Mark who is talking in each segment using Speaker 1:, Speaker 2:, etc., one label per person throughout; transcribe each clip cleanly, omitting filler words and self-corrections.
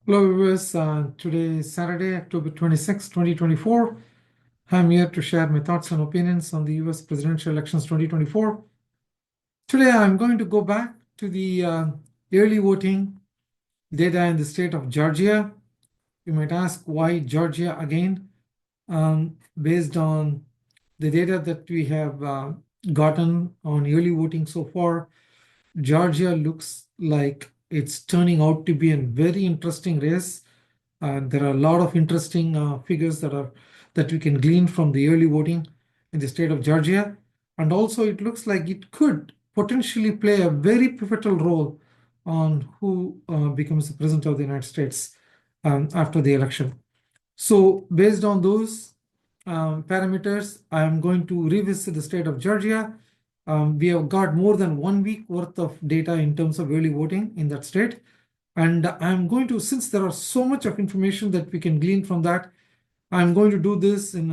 Speaker 1: Hello, viewers. Today is Saturday, October 26, 2024. I'm here to share my thoughts and opinions on the US presidential elections 2024. Today, I'm going to go back to the early voting data in the state of Georgia. You might ask why Georgia again, based on the data that we have gotten on early voting so far. Georgia looks like it's turning out to be a very interesting race. There are a lot of interesting figures that we can glean from the early voting in the state of Georgia. And also it looks like it could potentially play a very pivotal role on who becomes the president of the United States after the election. So based on those parameters, I am going to revisit the state of Georgia. We have got more than 1 week worth of data in terms of early voting in that state. And I'm going to, since there are so much of information that we can glean from that, I'm going to do this in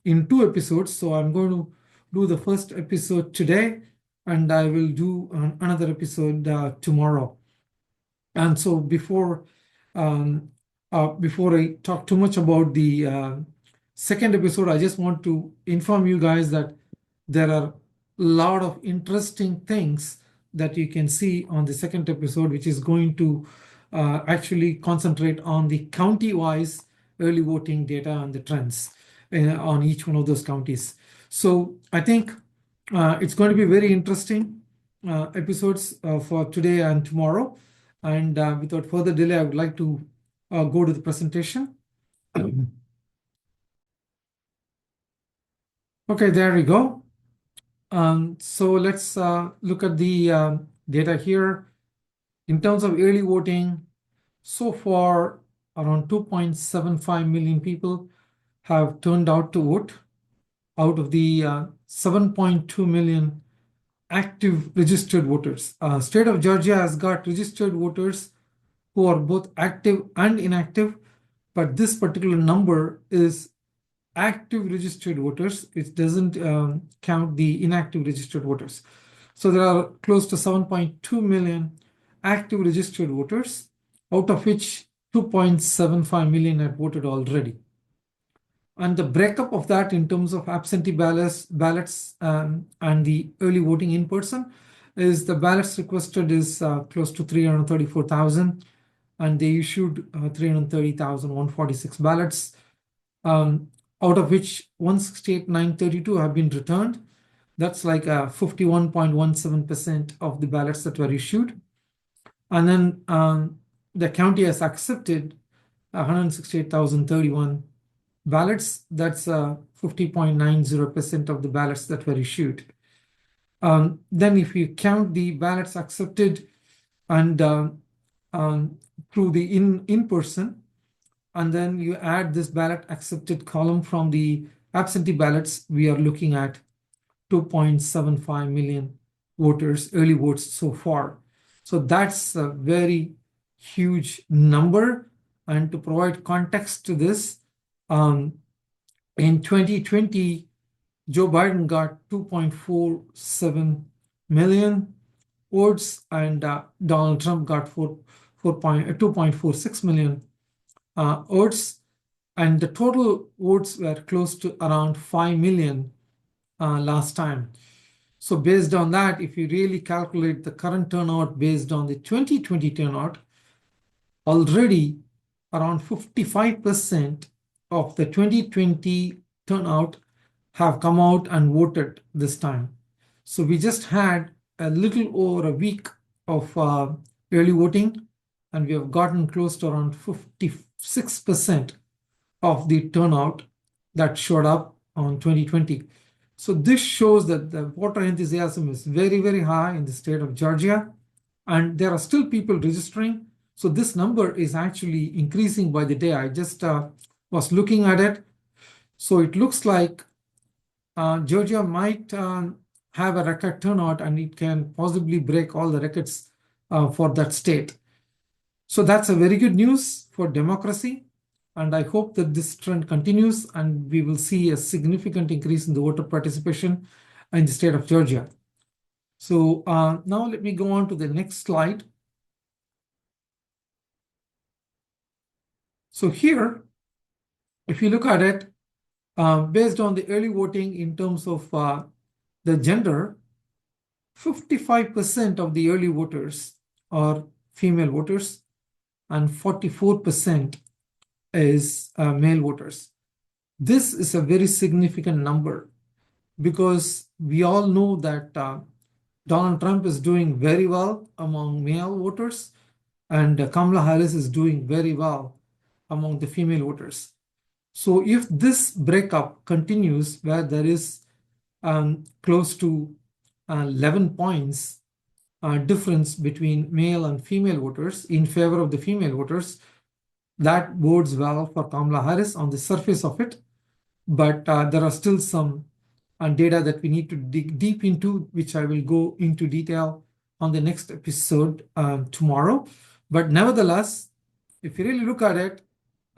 Speaker 1: 2 episodes. So I'm going to do the first episode today, and I will do another episode tomorrow. And so before I talk too much about the second episode, I just want to inform you guys that there are a lot of interesting things that you can see on the second episode, which is going to actually concentrate on the county-wise early voting data and the trends on each one of those counties. So I think it's going to be very interesting episodes for today and tomorrow. And without further delay, I would like to go to the presentation. Okay, there we go. So let's look at the data here. In terms of early voting, so far around 2.75 million people have turned out to vote out of the 7.2 million active registered voters. State of Georgia has got registered voters who are both active and inactive, but this particular number is active registered voters. It doesn't count the inactive registered voters. So there are close to 7.2 million active registered voters, out of which 2.75 million had voted already. And the breakup of that in terms of absentee ballots and the early voting in person is the ballots requested is close to 334,000, and they issued 330,146 ballots, out of which 168,932 have been returned. That's like 51.17% of the ballots that were issued. And then the county has accepted 168,031 ballots. That's 50.90% of the ballots that were issued. Then if you count the ballots accepted and through the in-person, and then you add this ballot accepted column from the absentee ballots, we are looking at 2.75 million voters, early votes so far. So that's a very huge number. And to provide context to this, in 2020, Joe Biden got 2.47 million votes, and Donald Trump got 2.46 million votes, and the total votes were close to around 5 million last time. So based on that, if you really calculate the current turnout based on the 2020 turnout, already around 55% of the 2020 turnout have come out and voted this time. So we just had a little over a week of early voting, and we have gotten close to around 56% of the turnout that showed up on 2020. So this shows that the voter enthusiasm is very, very high in the state of Georgia, and there are still people registering. So this number is actually increasing by the day. I just was looking at it. So it looks like Georgia might have a record turnout, and it can possibly break all the records for that state. So that's a very good news for democracy. And I hope that this trend continues and we will see a significant increase in the voter participation in the state of Georgia. So now let me go on to the next slide. So here, if you look at it, based on the early voting in terms of the gender, 55% of the early voters are female voters and 44% is male voters. This is a very significant number because we all know that Donald Trump is doing very well among male voters and Kamala Harris is doing very well among the female voters. So if this breakup continues where there is close to 11 points difference between male and female voters in favor of the female voters, that bodes well for Kamala Harris on the surface of it. But there are still some data that we need to dig deep into, which I will go into detail on the next episode tomorrow. But nevertheless, if you really look at it,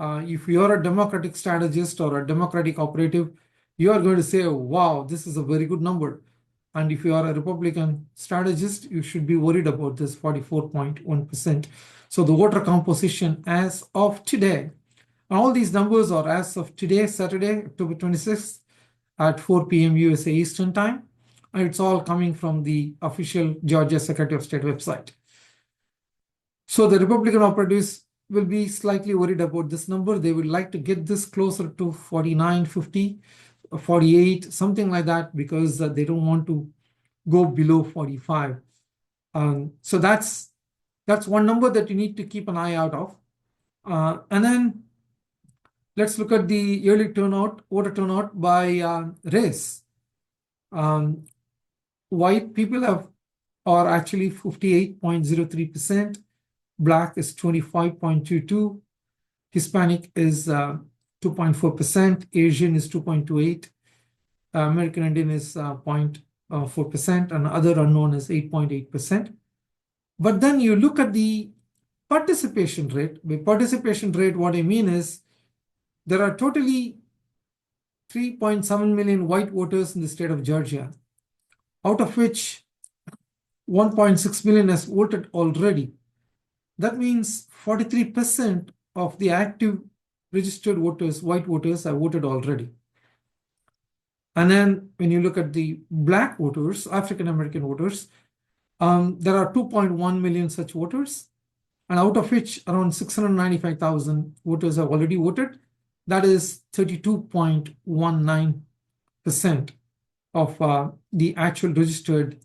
Speaker 1: if you're a Democratic strategist or a Democratic operative, you are going to say, wow, this is a very good number. And if you are a Republican strategist, you should be worried about this 44.1%. So the voter composition as of today, and all these numbers are as of today, Saturday, October 26th at 4 p.m. USA Eastern Time. And it's all coming from the official Georgia Secretary of State website. So the Republican operatives will be slightly worried about this number. They would like to get this closer to 49, 50, 48, something like that, because they don't want to go below 45. So that's one number that you need to keep an eye out of. And then let's look at the early turnout, voter turnout by race. White people are actually 58.03%. Black is 25.22%. Hispanic is 2.4%. Asian is 2.28%. American Indian is 0.4%. And other unknown is 8.8%. But then you look at the participation rate. By participation rate, what I mean is there are totally 3.7 million white voters in the state of Georgia, out of which 1.6 million has voted already. That means 43% of the active registered voters, white voters, have voted already. And then when you look at the Black voters, African American voters, there are 2.1 million such voters, and out of which around 695,000 voters have already voted. That is 32.19% of the actual registered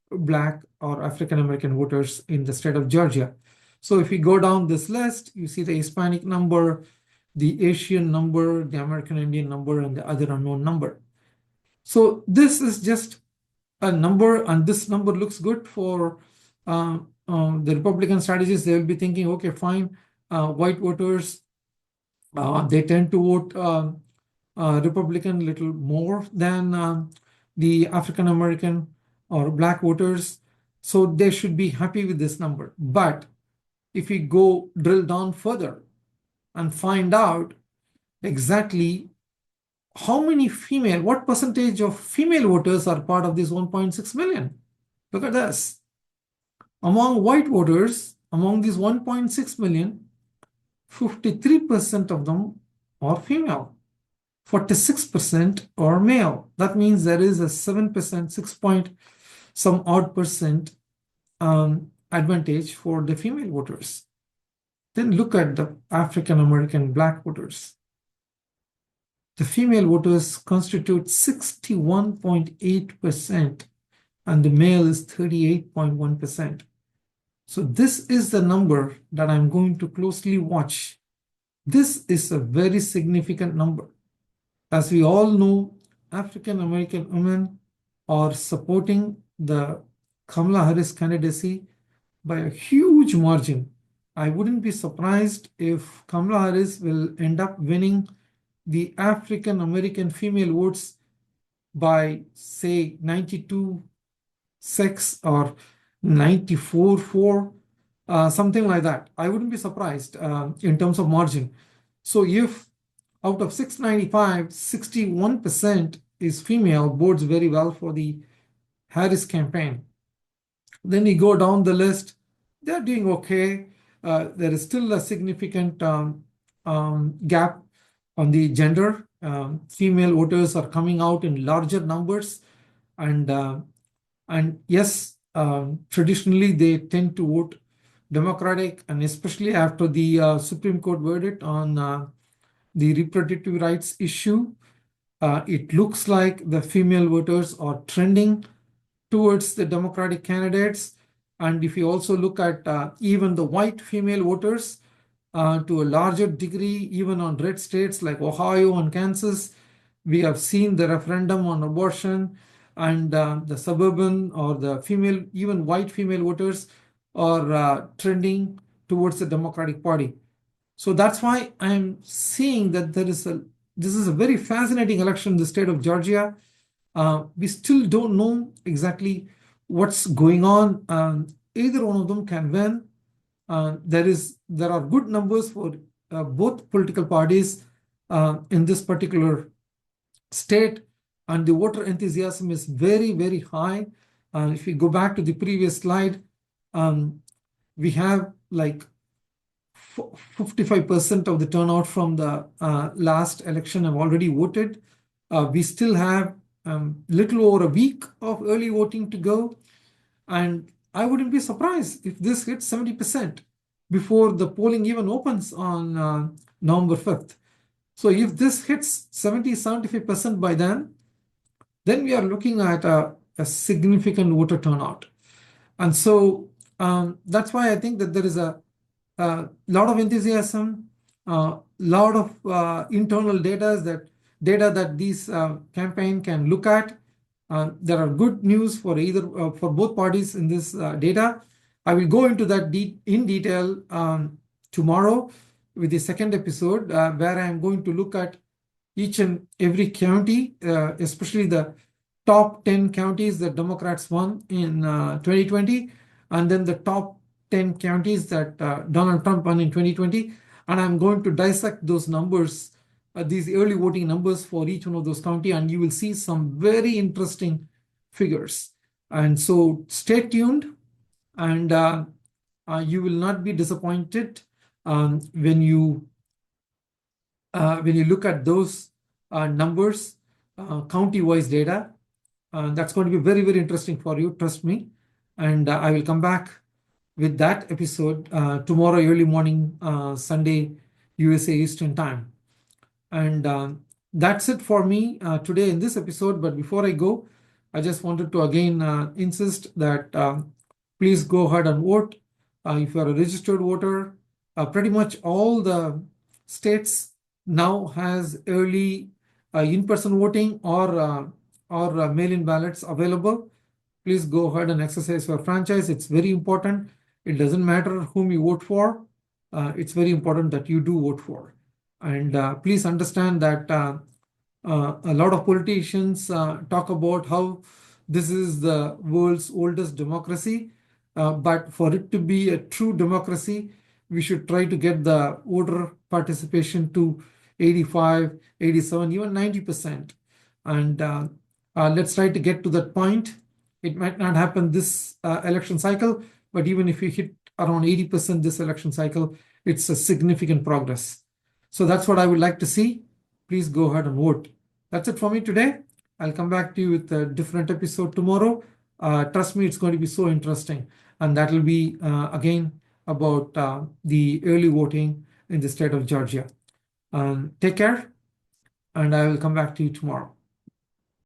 Speaker 1: Black or African American voters in the state of Georgia. So if we go down this list, you see the Hispanic number, the Asian number, the American Indian number, and the other unknown number. So this is just a number, and this number looks good for the Republican strategists. They will be thinking, okay, fine, white voters, they tend to vote Republican a little more than the African American or Black voters. So they should be happy with this number. But if we go drill down further and find out exactly what percentage of female voters are part of this 1.6 million. Look at this. Among white voters, among these 1.6 million, 53% of them are female, 46% are male. That means there is a 7%, 6 point some odd percent advantage for the female voters. Then look at the African American Black voters. The female voters constitute 61.8% and the male is 38.1%. So this is the number that I'm going to closely watch. This is a very significant number. As we all know, African American women are supporting the Kamala Harris candidacy by a huge margin. I wouldn't be surprised if Kamala Harris will end up winning the African American female votes by, say, 92-6 or 94-4, something like that. I wouldn't be surprised in terms of margin. So if out of 695, 61% is female, bodes very well for the Harris campaign. Then we go down the list, they're doing okay. There is still a significant gap on the gender. Female voters are coming out in larger numbers, and yes, traditionally they tend to vote Democratic, and especially after the Supreme Court verdict on the reproductive rights issue, it looks like the female voters are trending towards the Democratic candidates. And if you also look at even the white female voters, to a larger degree, even on red states like Ohio and Kansas, we have seen the referendum on abortion, and the suburban or the female, even white female voters are trending towards the Democratic Party. So that's why I'm seeing that this is a very fascinating election in the state of Georgia. We still don't know exactly what's going on. Either one of them can win. There are good numbers for both political parties in this particular state, and the voter enthusiasm is very, very high. If we go back to the previous slide, we have like 55% of the turnout from the last election have already voted. We still have little over a week of early voting to go, and I wouldn't be surprised if this hits 70% before the polling even opens on November 5th. So if this hits 75% by then we are looking at a significant voter turnout. And so that's why I think that there is a lot of enthusiasm, lot of internal data that this campaign can look at. There are good news for for both parties in this data. I will go into that in detail tomorrow with the second episode, where I am going to look at each and every county, especially the top 10 counties that Democrats won in 2020, and then the top 10 counties that Donald Trump won in 2020. And I'm going to dissect those numbers, these early voting numbers for each one of those counties, and you will see some very interesting figures. And so stay tuned, and you will not be disappointed when you look at those numbers, county-wise data. That's going to be very, very interesting for you, trust me. And I will come back with that episode tomorrow early morning, Sunday, USA Eastern Time. And that's it for me today in this episode. But before I go, I just wanted to again insist that please go ahead and vote. If you are a registered voter, pretty much all the states now has early in-person voting or mail-in ballots available. Please go ahead and exercise your franchise. It's very important. It doesn't matter whom you vote for. It's very important that you do vote for. And please understand that a lot of politicians talk about how this is the world's oldest democracy. But for it to be a true democracy, we should try to get the voter participation to 85, 87, even 90%. And let's try to get to that point. It might not happen this election cycle, but even if we hit around 80% this election cycle, it's a significant progress. So that's what I would like to see. Please go ahead and vote. That's it for me today. I'll come back to you with a different episode tomorrow. Trust me, it's going to be so interesting. And that will be, again, about the early voting in the state of Georgia. Take care, and I will come back to you tomorrow.